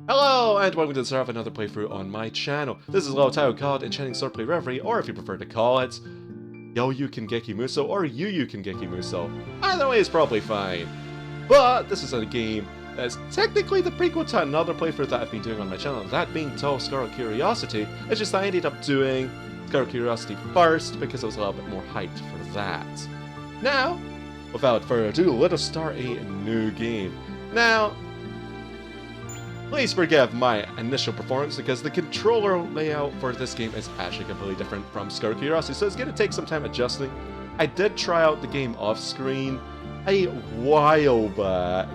Hello, and welcome to the start of another playthrough on my channel. This is a little title called Enchanting Swordplay Reverie, or if you prefer to call it, Youmu Kangeki Muso, or Yuyu Kangeki Muso. Either way is probably fine. But this is a game that's technically the prequel to another playthrough that I've been doing on my channel, that being Touhou Scarlet Curiosity. It's just I ended up doing Scarlet Curiosity first because I was a little bit more hyped for that. Now, without further ado, let us start a new game. Now, please forgive my initial performance because the controller layout for this game is actually completely different from Scarlet Curiosity, so it's going to take some time adjusting. I did try out the game off screen a while back,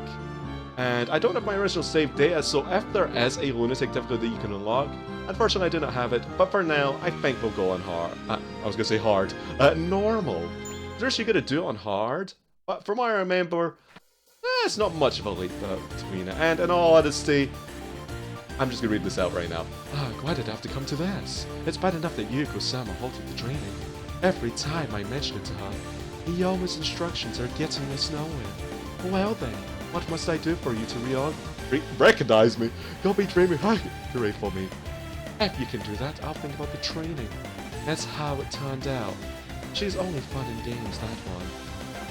and I don't have my original save data, so if there is a lunatic difficulty that you can unlock, unfortunately I do not have it, but for now I think we'll go on hard. I was going to say hard. Normal. They're actually going to do it on hard, but from what I remember, it's not much of a leap between it, and in all honesty, I'm just gonna read this out right now. Why did it have to come to this? It's bad enough that Yuko-sama halted the training. Every time I mention it to her, Iyoma's instructions are getting us nowhere. Well then, what must I do for you to recognize me? You'll be dreaming great for me. If you can do that, I'll think about the training. That's how it turned out. She's only fun in games, that one.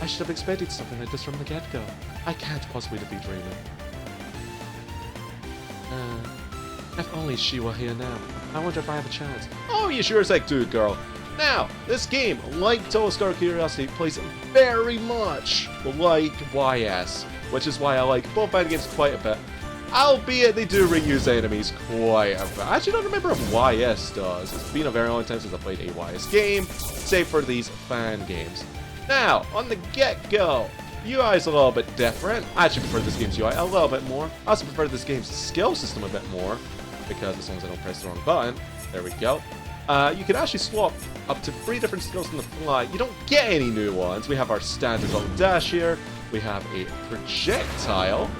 I should have expected something like this from the get-go. I can't possibly be dreaming. If only she were here now. I wonder if I have a chance. Oh, you sure as heck do, girl. Now, this game, like Touhou Scarlet Curiosity, plays very much like YS, which is why I like both fighting games quite a bit. Albeit they do reuse enemies quite a bit. I actually don't remember if YS does. It's been a very long time since I played a YS game, save for these fan games. Now, on the get-go, UI is a little bit different. I actually prefer this game's UI a little bit more. I also prefer this game's skill system a bit more, because as long as I don't press the wrong button, there we go. You can actually swap up to 3 different skills on the fly. You don't get any new ones. We have our standard little dash here, we have a projectile,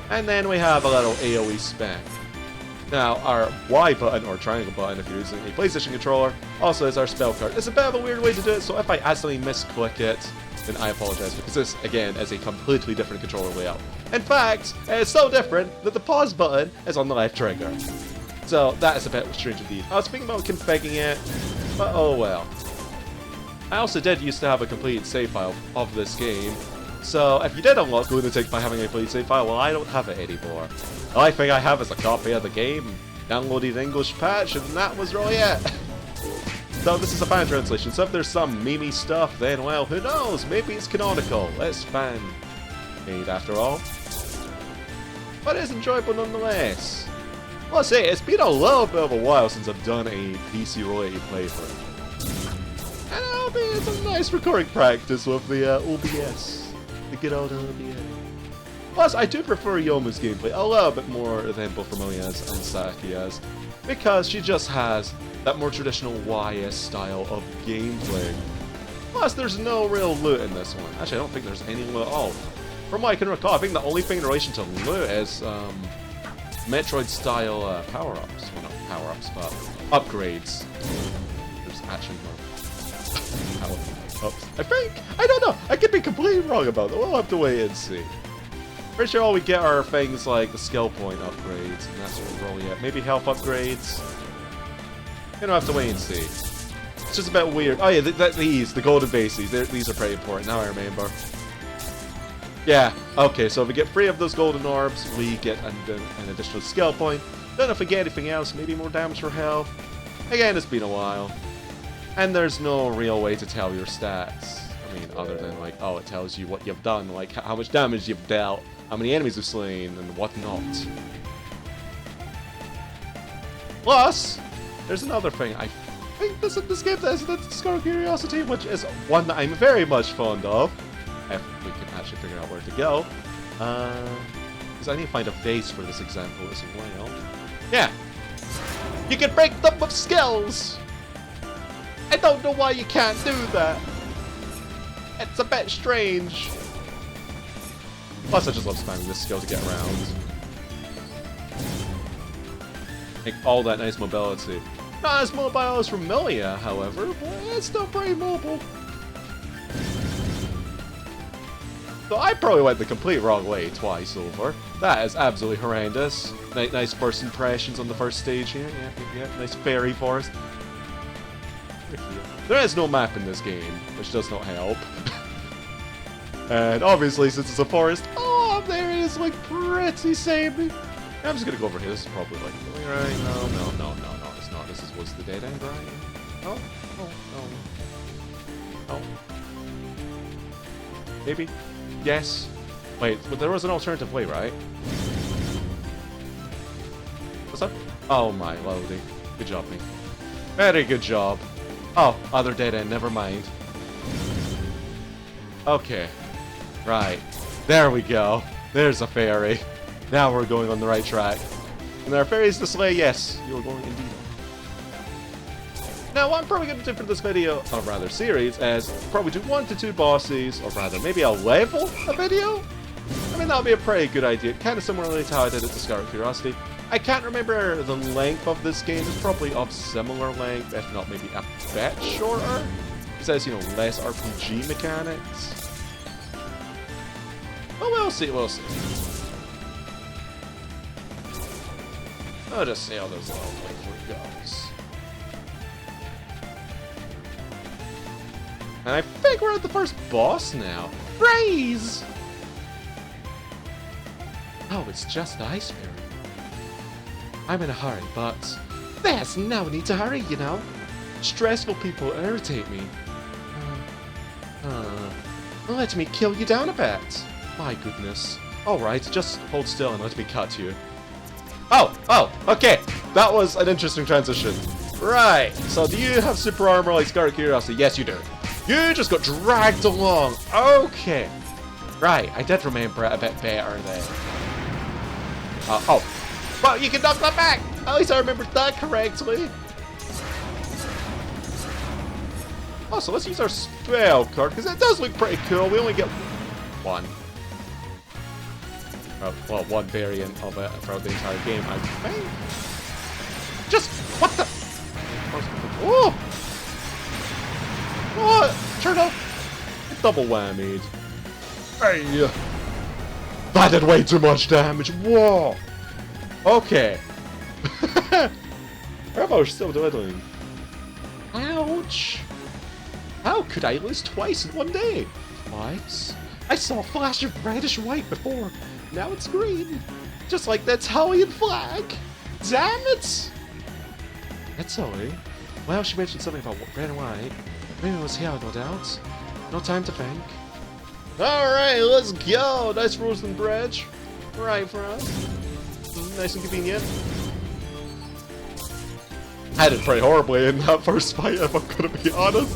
and then we have a little AoE spin. Now, our Y button, or triangle button if you're using a PlayStation controller, also is our spell card. It's a bit of a weird way to do it, so if I accidentally misclick it, then I apologize, because this, again, is a completely different controller layout. In fact, it's so different that the pause button is on the left trigger. So that is a bit strange indeed. I was thinking about configuring it, but oh well. I also did used to have a complete save file of this game, so if you did unlock Lunatic by having a complete save file, well, I don't have it anymore. The only thing I have is a copy of the game, downloaded English patch, and that was really it. So this is a fan translation, so if there's some memey stuff, then well, who knows, maybe it's canonical. It's fan-made after all. But it's enjoyable nonetheless. Well, I'll say, it's been a little bit of a while since I've done a PC-related playthrough. And it's a nice recording practice with the OBS. The good old OBS. Plus, I do prefer Yomu's gameplay a little bit more than both Vermilia's and Sakia's, because she just has that more traditional YS style of gameplay. Plus, there's no real loot in this one. Actually, I don't think there's any loot at all. From what I can recall, I think the only thing in relation to loot is Metroid-style power-ups. Well, not power-ups, but upgrades. There's actually no power-ups, I think. I don't know. I could be completely wrong about that. We'll have to wait and see. Pretty sure all we get are things like the skill point upgrades, and that's what we're rolling at. Maybe health upgrades. You're gonna have to wait and see. It's just a bit weird. Oh yeah, the golden bases, these are pretty important, now I remember. Yeah, okay, so if we get 3 of those golden orbs, we get an additional skill point. Then if we get anything else, maybe more damage for health. Again, it's been a while. And there's no real way to tell your stats. I mean, other than like, oh, it tells you what you've done, like how much damage you've dealt, how many enemies you've slain, and whatnot. Plus, there's another thing. I think this game is the Scarlet Curiosity, which is one that I'm very much fond of. If we can actually figure out where to go. Because I need to find a base for this example as well. Yeah! You can break them with skills! I don't know why you can't do that. It's a bit strange. Plus, I just love spamming this skill to get around. Make all that nice mobility. Not as mobile as Vermilia, however, but it's still pretty mobile. So I probably went the complete wrong way twice over. That is absolutely horrendous. Nice first impressions on the first stage here. Yeah. Nice fairy forest. There is no map in this game, which does not help. And obviously, since it's a forest, oh, there is like pretty samey. I'm just gonna go over here. This is probably like right. No, it's not. This was the dead end, right? Oh. Maybe. Yes. Wait, but there was an alternative way, right? What's up? Oh my loading. Good job, me. Very good job. Oh, other dead end. Never mind. Okay. Right. There we go. There's a fairy. Now we're going on the right track. And there are fairies to slay, yes. You are going indeed. Now, what I'm probably going to do for this video, or rather series, is probably do 1 to 2 bosses, or rather maybe a level a video? I mean, that would be a pretty good idea. Kind of similarly to how I did it to Scarlet Curiosity. I can't remember the length of this game. It's probably of similar length, if not maybe a bit shorter. It says, you know, less RPG mechanics. Well, we'll see. I'll just see how this little playthrough goes. And I think we're at the first boss now. Freeze! Oh, it's just the Ice Fairy. I'm in a hurry, but there's no need to hurry, you know. Stressful people irritate me. Let me kill you down a bit. My goodness. Alright, just hold still and let me cut you. Oh, okay. That was an interesting transition. Right, so do you have super armor like Scarlet Curiosity? Yes, you do. You just got dragged along. Okay. Right, I did remember it a bit better then. Well, you can knock that back. At least I remembered that correctly. Oh, so let's use our spell card, because it does look pretty cool. We only get one. Well, one variant of it throughout the entire game, I think. Just, what the? Oh! What? Turn up! Double whammied. Hey! That did way too much damage. Whoa! Okay. Bravo, still doing. Ouch! How could I lose twice in one day? Twice? I saw a flash of reddish white before. Now it's green. Just like that Italian flag. Damn it! That's Zoe. Well, she mentioned something about red and white. Maybe it was here, no doubt. No time to think. Alright, let's go! Nice frozen bread. Right for us. Nice and convenient. I did pretty horribly in that first fight, if I'm gonna be honest.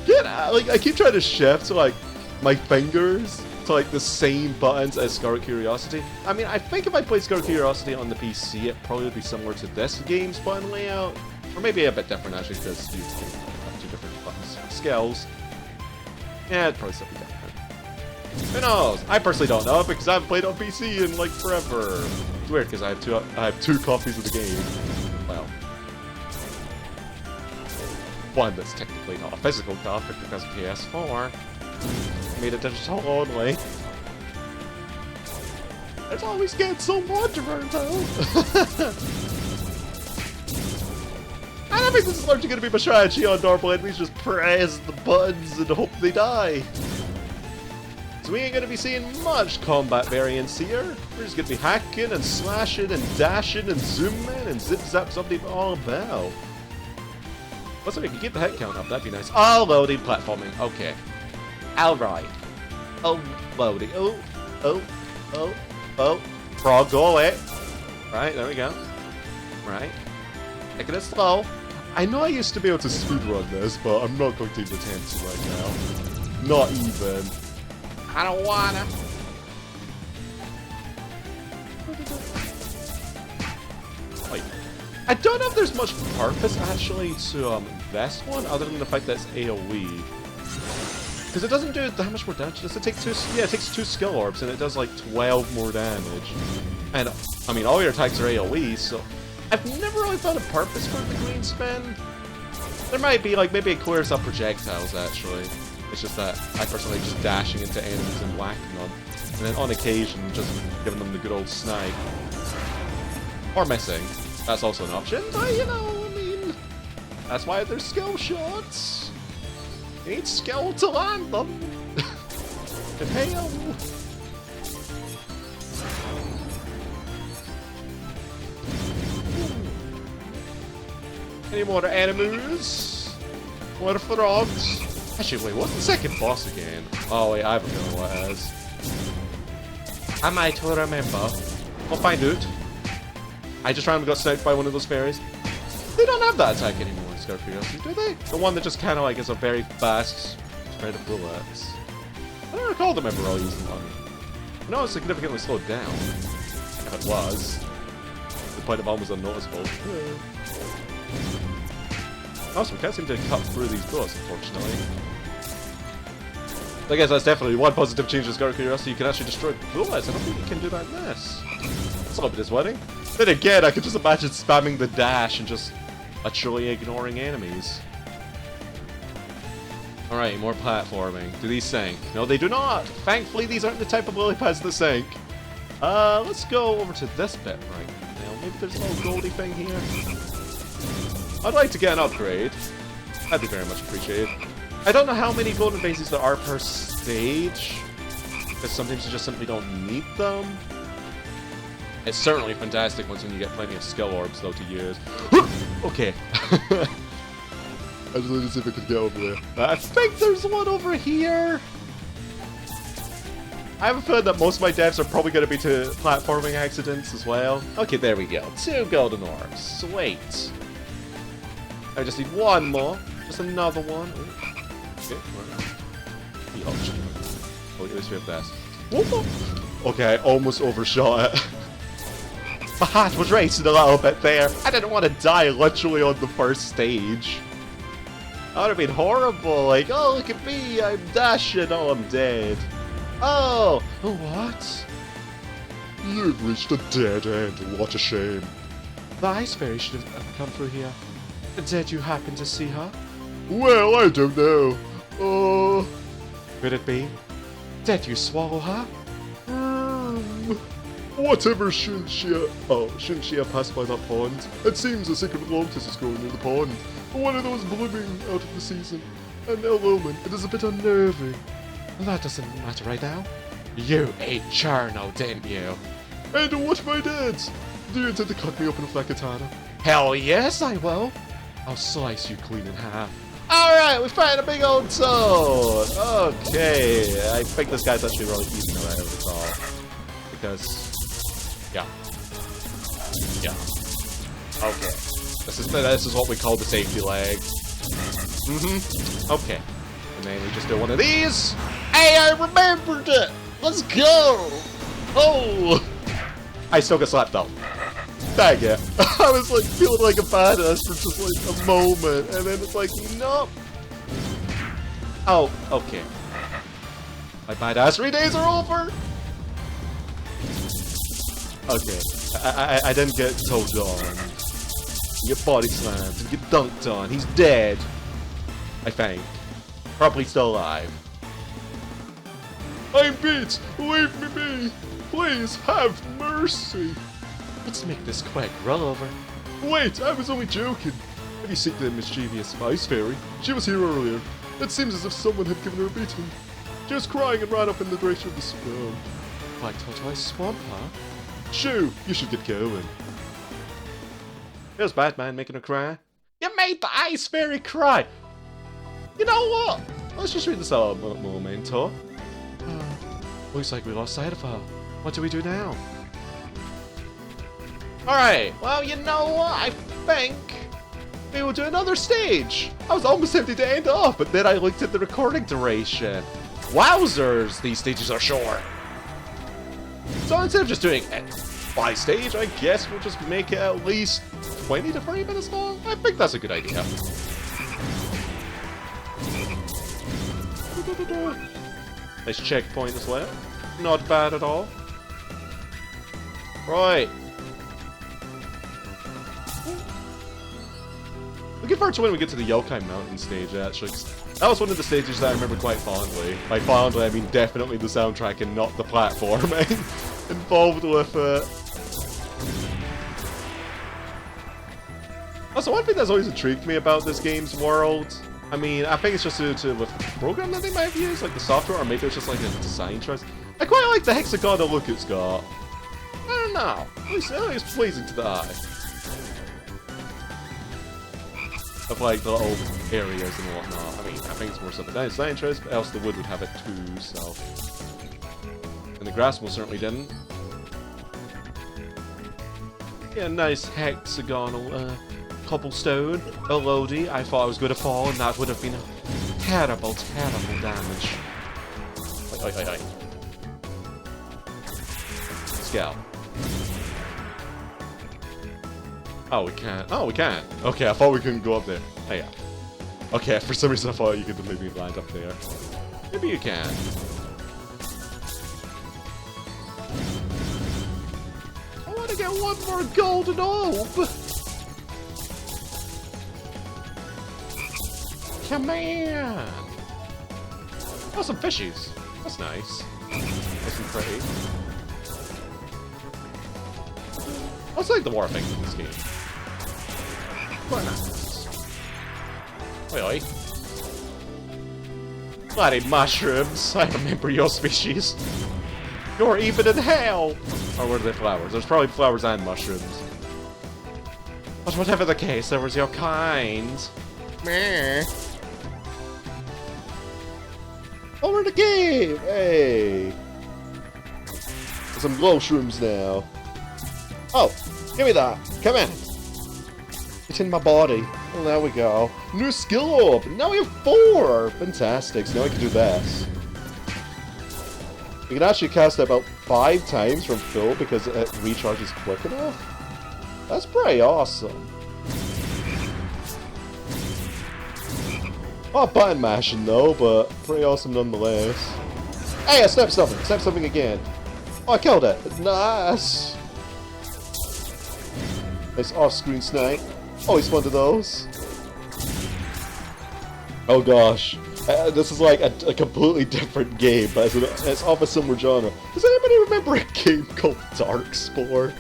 Get out! Like, I keep trying to shift to, like, my fingers to, like, the same buttons as Scarlet Curiosity. I mean, I think if I played Scarlet Curiosity on the PC, it probably would be similar to this game's button layout. Or maybe a bit different, actually, because you have 2 different buttons. Skills. Yeah, it'd probably still be different. Who knows? I personally don't know, because I haven't played on PC in, like, forever. It's weird, because I have two copies of the game. Well. One that's technically not a physical copy, because of PS4. Made it digital only. It's always getting so Wanderer, though. And I think this is largely going to be my strategy on normal enemies, just press the buttons and hope they die. So we ain't going to be seeing much combat variance here. We're just going to be hacking and slashing and dashing and zooming and zip-zap something all about. What's if I could get the head count up? That'd be nice. Oh, loading platforming. Okay. Alright. Oh, loading. Oh. Frog, go away. Right, there we go. Right. Taking it slow. I know I used to be able to speedrun this, but I'm not going to even attempt to right now. Not even. I don't wanna. Wait. I don't know if there's much purpose actually to this one, other than the fact that it's AoE. Because it doesn't do that much more damage. Does it take two? Yeah, it takes 2 skill orbs, and it does like 12 more damage. And I mean, all your attacks are AoE, so I've never really found a purpose for the green spin. There might be like maybe it clears up projectiles actually. It's just that I personally just dashing into enemies and whacking them. And then on occasion, just giving them the good old snipe. Or missing. That's also an option, but you know, I mean, that's why there's skill shots. You need skill to land them. And hell. Any more enemies? What frogs? Actually, wait, what's the second boss again? Oh wait, I have a feeling what it is. I might remember. We'll find out. I just randomly got sniped by one of those fairies. They don't have that attack anymore in Star Curiosity, do they? The one that just kind of like is a very fast spread of bullets. I don't recall them ever all using one. No, it's significantly slowed down. If it was. To the point of almost unnoticeable. Also, we can't seem to cut through these bullets, unfortunately. I guess that's definitely one positive change to Star Curiosity. You can actually destroy bullets. I don't think you can do that in this. That's a little bit disappointing. Then again, I could just imagine spamming the dash and just literally ignoring enemies. Alright, more platforming. Do these sink? No, they do not! Thankfully, these aren't the type of lily pads that sink. Let's go over to this bit right now. Maybe there's a little goldie thing here. I'd like to get an upgrade. That'd be very much appreciated. I don't know how many golden bases there are per stage, because sometimes you just simply don't need them. It's certainly fantastic once when you get plenty of skill orbs, though, to use. Okay. I just wanted to see if I could get over there. I think there's one over here. I have a feeling that most of my deaths are probably going to be to platforming accidents as well. Okay, there we go. 2 golden orbs. Sweet. I just need one more. Just another one. Okay, the option. Oh, at least we have this. Okay, I almost overshot it. My heart was racing a little bit there. I didn't want to die literally on the first stage. That would have been horrible. Like, oh, look at me. I'm dashing. Oh, I'm dead. Oh, what? You've reached a dead end. What a shame. The ice fairy should have come through here. Did you happen to see her? Well, I don't know. Oh. Could it be? Did you swallow her? Whatever shouldn't she have passed by that pond? It seems a secret lotus is growing near the pond. One of those blooming out of the season. And now, Loman, it is a bit unnerving. Well, that doesn't matter right now. You ate Charno, didn't you? And what if I did? Do you intend to cut me open with that katana? Hell yes, I will. I'll slice you clean in half. Alright, we found a big old toad! Okay, I think this guy's actually really easy to out of this all. Because... yeah. Yeah. Okay. This is what we call the safety leg. Okay. And then we just do one of these. Hey, I remembered it! Let's go! Oh! I still get slapped though. Dang it. I was like feeling like a badass for just like a moment, and then it's like, nope. Oh, okay. My badassery days are over. Okay. I didn't get told on. You get body slammed and get dunked on. He's dead. I think. Probably still alive. I'm beat! Leave me be! Please have mercy! Let's make this quick. Roll over. Wait, I was only joking. Have you seen the mischievous ice fairy? She was here earlier. It seems as if someone had given her a beating. She was crying and ran up in the direction of the swamp. Like Tortoise Swamp, huh? Shoo, you should get going. Here's Batman making her cry. You made the ice fairy cry! You know what? Let's just read this out memento. Looks like we lost sight of her. What do we do now? Alright, well, you know what? I think we will do another stage. I was almost tempted to end off, but then I looked at the recording duration. Wowzers, these stages are short. So instead of just doing it by stage, I guess we'll just make it at least 20 to 30 minutes long. I think that's a good idea. Nice checkpoint as well. Not bad at all. Right. Looking forward to when we get to the Yokai Mountain stage, actually. 'Cause that was one of the stages that I remember quite fondly. By fondly, I mean definitely the soundtrack and not the platforming involved with it. Also, one thing that's always intrigued me about this game's world, I mean, I think it's just due to with the program that they might have used, like the software, or maybe it's just like a design choice. I quite like the hexagonal look it's got. I don't know. At least it's pleasing to the eye. Of like the little areas and whatnot. I mean, I think it's more something nice design choice, but else the wood would have it too, so. And the grass most certainly didn't. Yeah, nice hexagonal cobblestone. A loady. I thought I was going to fall, and that would have been a terrible, terrible damage. Oi. Scale. Oh, we can't. Oh, we can. Okay, I thought we couldn't go up there. Oh, yeah. Okay, for some reason I thought you could maybe land up there. Maybe you can. I want to get one more golden orb! Come on! Oh, some fishies. That's nice. Nice and pretty. I also like the warping in this game. Quite nice. Oi. Bloody mushrooms! I remember your species. You're even in hell! Or were they flowers? There's probably flowers and mushrooms. But whatever the case, there was your kind. Meh. Over the game! Hey! Some glow shrooms now. Oh, give me that. Come in. It's in my body. Well, there we go. New skill orb. Now we have 4. Fantastic. So now we can do this. We can actually cast it about 5 times from full because it recharges quick enough. That's pretty awesome. Oh, button mashing though, but pretty awesome nonetheless. Hey, I snapped something. Snapped something again. Oh, I killed it. Nice. Nice off-screen snipe. Always fun to those. Oh gosh. This is like a completely different game, but it's off a similar genre. Does anybody remember a game called Darkspore?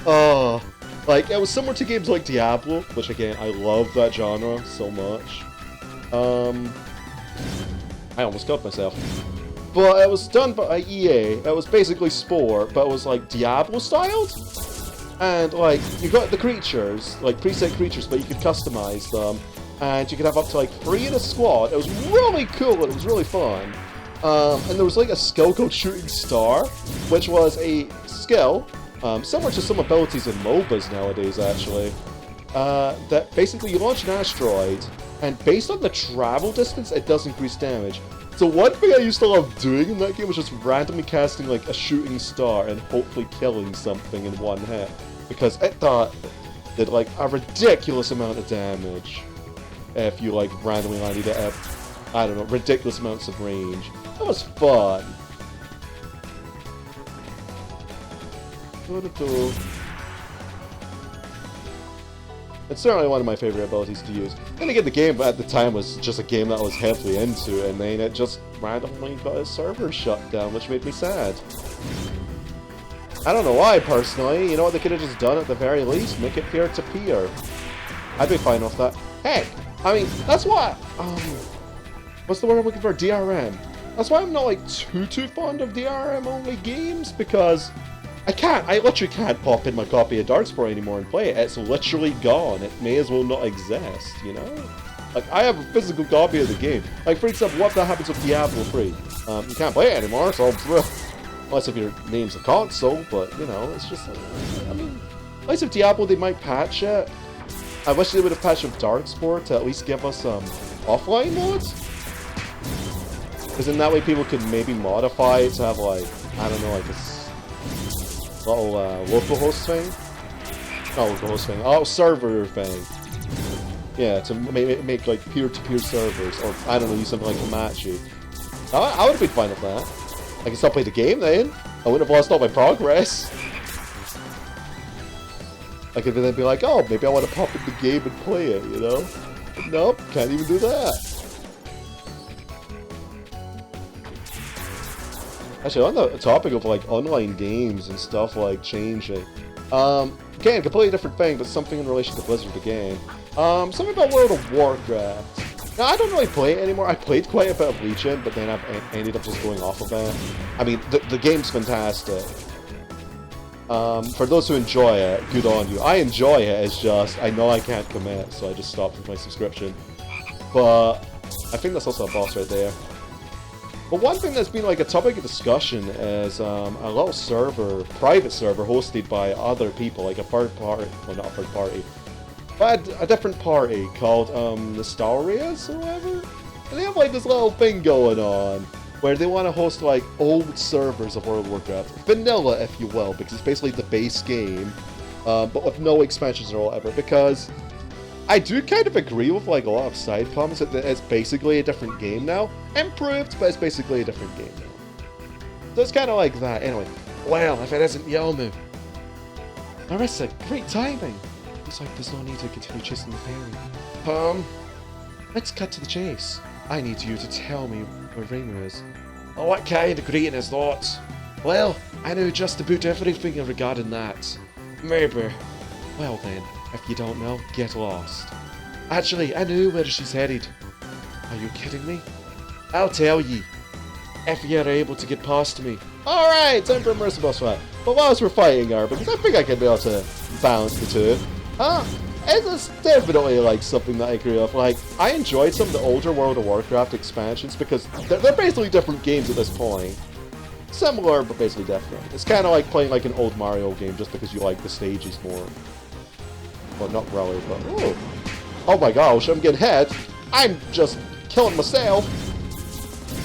Oh, like, it was similar to games like Diablo, which again, I love that genre so much. I almost killed myself. But it was done by EA. It was basically Spore, but it was like Diablo styled. And like, you got the creatures, like preset creatures, but you could customize them. And you could have up to like 3 in a squad. It was really cool and it was really fun. And there was like a skill called Shooting Star, which was a skill, similar to some abilities in MOBAs nowadays actually, that basically you launch an asteroid, and based on the travel distance, it does increase damage. So one thing I used to love doing in that game was just randomly casting like a shooting star and hopefully killing something in one hit. Because it did like a ridiculous amount of damage if you like randomly landed it at, I don't know, ridiculous amounts of range. That was fun. It's certainly one of my favorite abilities to use. Then again, the game at the time was just a game that I was heavily into, and then it just randomly got its server shut down, which made me sad. I don't know why, personally. You know what they could have just done at the very least? Make it peer-to-peer. I'd be fine with that. Heck, I mean, that's why... what's the word I'm looking for? DRM. That's why I'm not, like, too fond of DRM-only games, because... I literally can't pop in my copy of Darkspore anymore and play it. It's literally gone. It may as well not exist, you know? Like, I have a physical copy of the game. Like, for example, what if that happens with Diablo 3? You can't play it anymore, so... unless if your name's a console, but, you know, it's just... I mean, at least if Diablo, they might patch it. I wish they would have patched with Darkspore to at least give us some offline modes. Because in that way, people could maybe modify it to have, like, I don't know, like a... little localhost thing? Not localhost thing. Oh, server thing. Yeah, to make like peer-to-peer servers, or I don't know, use something like Komachi. I would have been fine with that. I can still play the game then. I wouldn't have lost all my progress. I could then be like, oh, maybe I want to pop in the game and play it, you know? But nope, can't even do that. Actually, on the topic of like online games and stuff like changing, again, completely different thing, but something in relation to Blizzard again. Something about World of Warcraft. Now, I don't really play it anymore. I played quite a bit of Legion, but then I've ended up just going off of it. I mean, the game's fantastic. For those who enjoy it, good on you. I enjoy it, it's just, I know I can't commit, so I just stopped with my subscription. But I think that's also a boss right there. But one thing that's been like a topic of discussion is a little server, private server, hosted by other people, like a third party, well not a third party, but a different party called Nostalrias or whatever. And they have like this little thing going on where they want to host like old servers of World of Warcraft, vanilla if you will, because it's basically the base game, but with no expansions or whatever. Because I do kind of agree with like a lot of side comments that it's basically a different game now. Improved, but it's basically a different game now. So it's kind of like that. Anyway, well, if it isn't Youmu. Marissa, great timing. Looks like there's no need to continue chasing the fairy. Let's cut to the chase. I need you to tell me where Reimer is. Oh, what kind of greeting is that? Well, I know just about everything regarding that. Maybe. Well then. If you don't know, get lost. Actually, I know where she's headed. Are you kidding me? I'll tell ye. If you're able to get past me. Alright, time for a mercy boss fight. But whilst we're fighting her, because I think I can be able to balance the two. It's definitely like something that I agree with. Like, I enjoyed some of the older World of Warcraft expansions because they're basically different games at this point. Similar, but basically different. It's kind of like playing like an old Mario game just because you like the stages more. Well, not really, but... Oh. Oh my gosh, I'm getting hit. I'm just killing myself.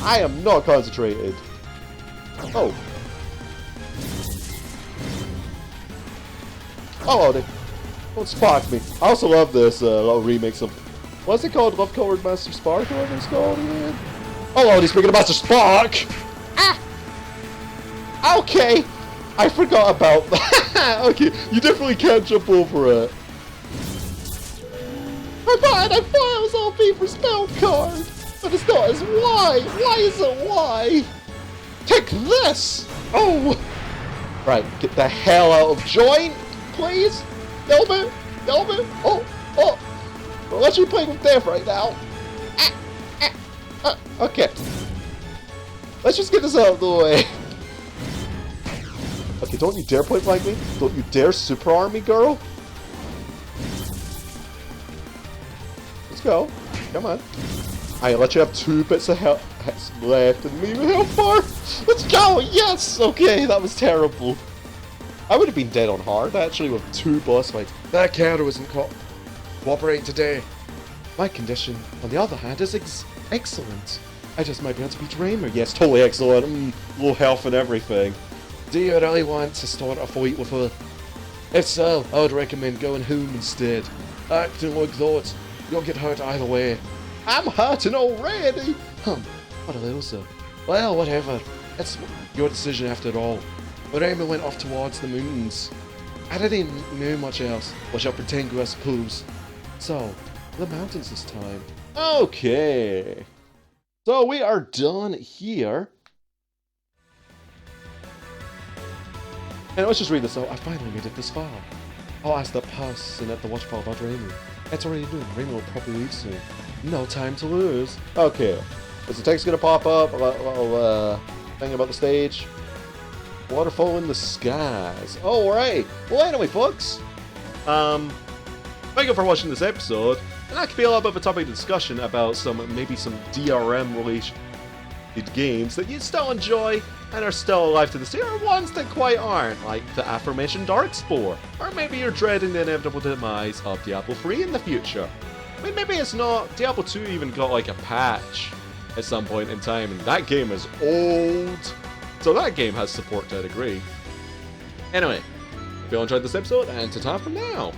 I am not concentrated. Oh. Oh, Lordy. Don't spark me. I also love this little remix of... What's it called? Love Colored Master Spark? Whatever it's called again? Oh, Lordy, speaking of Master Spark! Ah! Okay! I forgot about that. Okay, you definitely can't jump over it. I thought it was all B for spell card, but it's not. It's Y. Why is it Y? Take this! Oh! Right, get the hell out of joint, please. Elbow, elbow. Oh. We're literally playing with death right now. Okay. Let's just get this out of the way. Okay, don't you dare point blank me. Don't you dare super arm me, girl. Let's go. Come on. I let you have 2 bits of health left and me with health bar. Let's go. Yes. Okay, that was terrible. I would have been dead on hard actually with 2 boss fights. That counter wasn't cooperating today. My condition, on the other hand, is excellent. I just might be able to beat Reimer. Yes, totally excellent. Low health and everything. Do you really want to start a fight with her? If so, I would recommend going home instead. Acting like that, you'll get hurt either way. I'm hurting already! What a loser. Well, whatever. It's your decision after all. But Reimer went off towards the mountains. I didn't know much else. Well, shall pretend to, I suppose. So, the mountains this time. Okay. So we are done here. And let's just read this out. I finally made it this far. I'll ask that person at the watchful about Reimer. It's already done. Reimer will probably leave soon. No time to lose. Okay. Is the text gonna pop up? A little thing about the stage. Waterfall in the skies. Alright. Well, anyway, folks. Thank you for watching this episode. And that could be a little bit of a topic of discussion about maybe some DRM related games that you still enjoy and are still alive to this day, or ones that quite aren't, like the aforementioned Darkspore, or maybe you're dreading the inevitable demise of Diablo 3 in the future. I mean, maybe it's not. Diablo 2 even got like a patch at some point in time, and that game is old, so that game has support to a degree. Anyway, if you all enjoyed this episode, and ta-ta for now!